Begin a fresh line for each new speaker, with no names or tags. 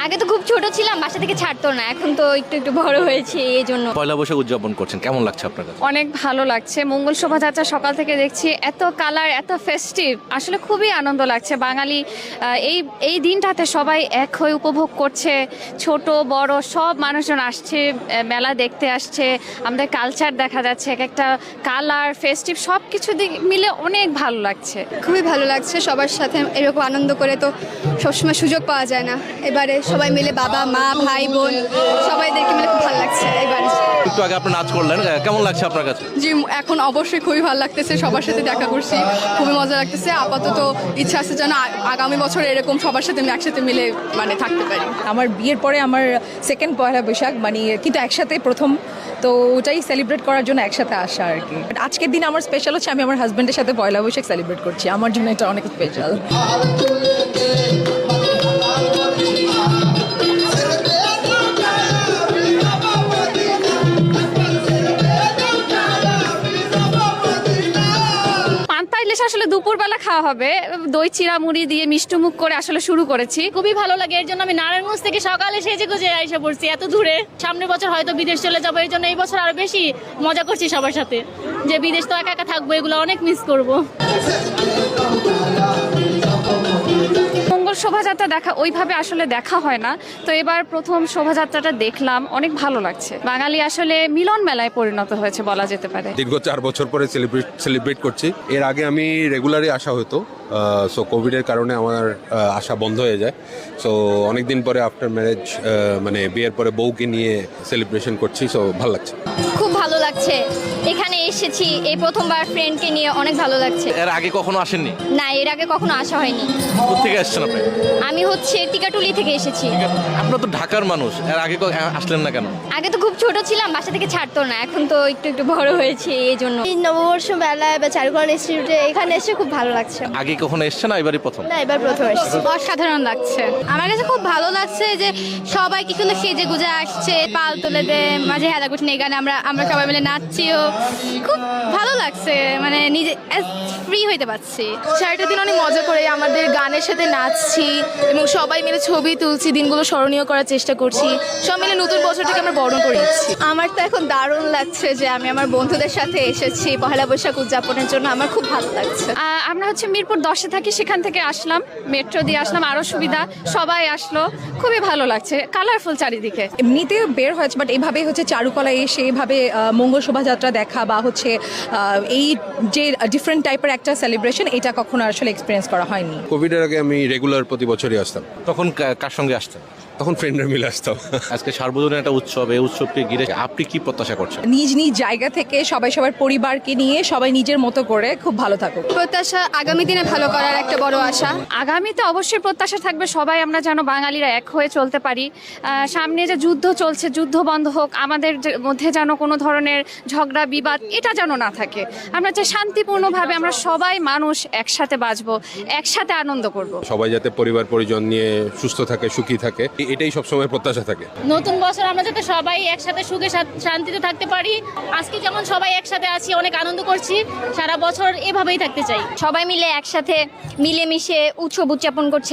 আগে তো খুব ছোট ছিলাম, বাসা থেকে ছাড়তো না, এখন তো একটু একটু বড় হয়েছে, এই জন্য।
পয়লা বৈশাখ উদযাপন করছেন, কেমন লাগছে আপনার কাছে?
অনেক ভালো লাগছে। মঙ্গল শোভাযাত্রা সকাল থেকে দেখছি, এত কালার, এত ফেস্টিভ, আসলে খুবই আনন্দ লাগছে। বাঙালি এই দিনটাতে সবাই এক হয়ে উপভোগ করছে, ছোট বড় সব মানুষজন আসছে, মেলা দেখতে আসছে, আমাদের কালচার দেখা যাচ্ছে, এক একটা কালার ফেস্টিভ সব কিছু মিলে অনেক ভালো লাগছে।
খুবই ভালো লাগছে, সবার সাথে এরকম আনন্দ করে তো সবসময় সুযোগ পাওয়া যায় না। এবারে সবাই মিলে, বাবা মা ভাই বোন সবাইদেরকে মিলে খুব ভালো লাগছে এবারে।
একটু আগে আপনি নাচ করলেন, কেমন লাগছে আপনার কাছে?
জি, এখন অবশ্যই খুবই ভালো লাগতেছে, সবার সাথে দেখা করছি, খুবই মজা লাগতেছে। আপাতত ইচ্ছা আছে যেন আগামী বছর এরকম সবার সাথে একসাথে মিলে থাকতে পারি।
আমার বিয়ের পরে আমার সেকেন্ড পয়লা বৈশাখ, কিন্তু একসাথে প্রথম, তো ওটাই সেলিব্রেট করার জন্য একসাথে আসা আর কি। আজকের দিন আমার স্পেশাল হচ্ছে আমি আমার হাজব্যান্ডের সাথে পয়লা বৈশাখ সেলিব্রেট করছি, আমার জন্য এটা অনেক স্পেশাল।
আসলে দুপুরবেলা খাওয়া হবে, দই চিরা মুড়ি দিয়ে মিষ্টুমুখ করে আসলে শুরু করেছি।
খুবই ভালো লাগে, এর জন্য আমি নারায়ণগঞ্জ থেকে সকালে সেজে গুজে এসে পড়ছি এত দূরে। সামনের বছর হয়তো বিদেশ চলে যাবো, এর জন্য এই বছর আরো বেশি মজা করছি সবার সাথে, যে বিদেশ তো একা একা থাকবো, এগুলো অনেক মিস করবো।
মঙ্গল শোভাযাত্রা ওইভাবে আসলে দেখা হয় না, তো এবার প্রথম শোভাযাত্রাটা দেখলাম, অনেক ভালো লাগছে। বাঙালি আসলে মিলন মেলায় পরিণত হয়েছে বলা যেতে পারে।
দীর্ঘ 4 বছর পরে সেলিব্রেট করছি। এর আগে আমি রেগুলারই আসা হতো, সো কোভিডের কারণে আমার আসা বন্ধ হয়ে যায়। সো অনেকদিন পরে আফটার ম্যারেজ, মানে বিয়ের পরে বউকে নিয়ে সেলিব্রেশন করছি, সো ভালো লাগছে।
খুব ভালো লাগছে, এখানে এসেছি এই প্রথমবার ফ্রেন্ডকে নিয়ে, অনেক ভালো লাগছে।
এর আগে কখনো আসেননি?
না, এর আগে কখনো আসা হয়নি।
কোথা থেকে আসছেন আপনি?
আমি হচ্ছে টিকাটুলি থেকে এসেছি।
আপনার তো ঢাকার মানুষ, এর আগে আসলেন না কেন?
আগে তো খুব ছোট ছিলাম, বাসা থেকে ছাড়তো না, এখন তো একটু একটু বড় হয়েছে, এই জন্য।
নববর্ষ মেলায় বা চারুকলা ইনস্টিটিউটে এখানে এসে খুব ভালো লাগছে।
আগে কখনো এসছেন না, এবারই প্রথম?
না, এবার প্রথম এসেছি।
অসাধারণ লাগছে,
আমার কাছে খুব ভালো লাগছে যে সবাই কি সুন্দর সেজে গুজে আসছে, পাল তুলে দে, মাঝে হেলা করছে, এখানে আমরা সবাই মিলে নাচছিও, খুব ভালো লাগছে, মানে নিজে ফ্রি হইতে পারছি।
4টা দিন অনেক মজা করে আমাদের গানের সাথে নাচছি এবং সবাই মিলে ছবি তুলছি, দিনগুলো স্মরণীয় করার চেষ্টা করছি, সব মিলে নতুন বছরটাকে আমরা বরণ করে নিচ্ছি।
আমার তো এখন দারুণ লাগছে যে আমি আমার বন্ধুদের সাথে এসেছি পহেলা বৈশাখ উদযাপনের জন্য, আমার খুব ভালো লাগছে।
আমরা হচ্ছে মিরপুর 10-এ থাকি, সেখান থেকে আসলাম, মেট্রো দিয়ে আসলাম, আরো সুবিধা, সবাই আসলো, খুবই ভালো লাগছে, কালারফুল চারিদিকে।
এমনিতে বের হয়েছে, বাট এভাবে হচ্ছে চারুকলায় এসে এভাবে মঙ্গল শোভাযাত্রা দেখা বা হচ্ছে এই যে ডিফারেন্ট টাইপের একটা সেলিব্রেশন, এটা কখনো আসলে এক্সপিরিয়েন্স করা হয়নি।
কোভিডের আগে আমি রেগুলার প্রতি বছরই আসতাম,
তখন কার সঙ্গে আসতেন?
তখন ফ্রেন্ডরা মিলে আসতাম।
আজকে সার্বজনীন একটা উৎসব, এই উৎসবটি ঘিরে আপনি কি প্রত্যাশা করছেন?
নিজ নিজ জায়গা থেকে সবাই সবার পরিবারকে নিয়ে সবাই নিজের মতো করে খুব ভালো থাকুক।
প্রত্যাশা আগামী দিনে ভালো করার একটা বড় আশা।
আগামীতে অবশ্যই প্রত্যাশা থাকবে সবাই আমরা যেন বাঙালিরা এক হয়ে চলতে পারি। সামনে যে যুদ্ধ চলছে, যুদ্ধ বন্ধ হোক, আমাদের মধ্যে যেন কোনো ধরনের ঝগড়া বিবাদ এটা যেন না থাকে। আমরা যে শান্তিপূর্ণভাবে আমরা সবাই মানুষ একসাথে বাঁচবো, একসাথে আনন্দ করব।
সবাই যাতে পরিবার পরিজন নিয়ে সুস্থ থাকে, সুখী থাকে, এটাই সবসময় প্রত্যাশা থাকে।
নতুন বছর আমরা যাতে সবাই একসাথে সুখে শান্তিতে থাকতে পারি। আজকে যেমন সবাই একসাথে আছি, অনেক আনন্দ করছি, সারা বছর এভাবেই থাকতে চাই। সবাই মিলে একসাথে মিলেমিশে উৎসব উদযাপন করছে।